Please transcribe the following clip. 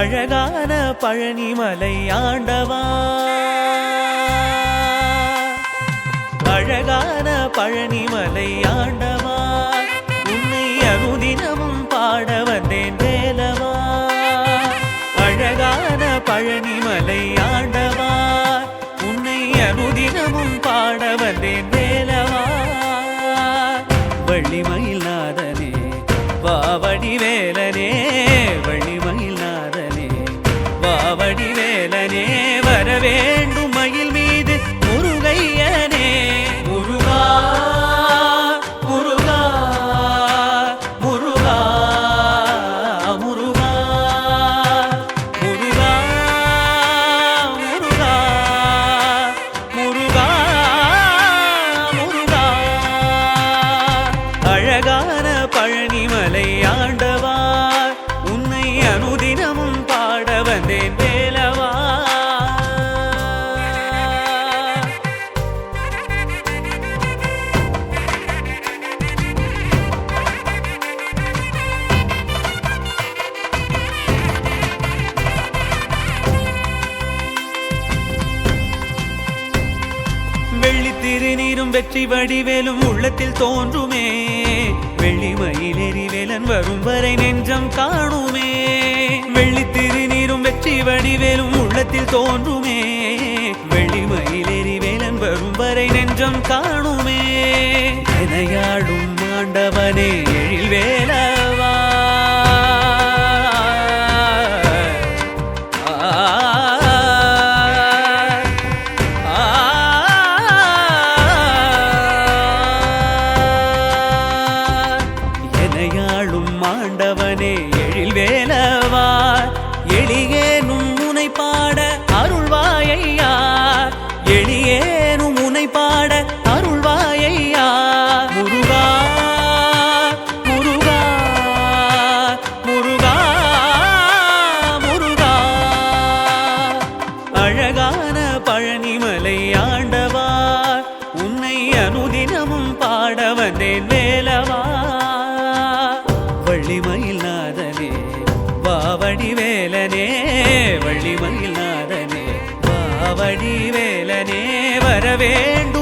அழகான பழனிமலை ஆண்டவா, அழகான பழனிமலை ஆண்டவா, உன்னை அனுதினமும் பாட வந்தேன் வேலவா. அழகான பழனிமலை ஆண்டவா, உன்னை அனுதினமும் பாட வந்தேன் வேலவா. வள்ளிமயில் நாதனே வாவடி வேலனே, வள்ளிமயில் நாதனே வாவடி வேலனே, வரவேண்டும் மயில் மீது முருகையனே. முருகா முருகா முருகா முருகா முருகா முருகா முருகா முருகா. அழகான பழனிமலை ஆண்டவா, உன்னை அனுதினமும் பாட வந்தேன் வேலவா. வெள்ளி திருநீரும் வெற்றி வடிவேலும் உள்ளத்தில் தோன்றுமே, வெள்ளிமயிலேறி வேலன் வரும் வரை நெஞ்சம் காணுமே. வெள்ளி திருநீரும் வெற்றி வடிவேலும் உள்ளத்தில் தோன்றுமே, வெள்ளிமயிலேறி வேலன் வரும் வரை நெஞ்சம் காணுமே. எனையாடும் ஆண்டவனே எழில் வேலவா, ஆண்டவனே எழில் வேலவா, எளியேனும் முனை பாட அருள்வாயையா, எளியேனும் முனை பாட அருள்வாயையா. முருகா முருகா முருகா முருகா. அழகான பழனிமலை ஆண்டவா, உன்னை அனுதினமும் பாட வந்தேன் வேலவா. வள்ளிமயில் நாதனே வாவடி வேலனே, வள்ளிமயில் நாதனே வாவடி வேலனே, வரவேண்டும்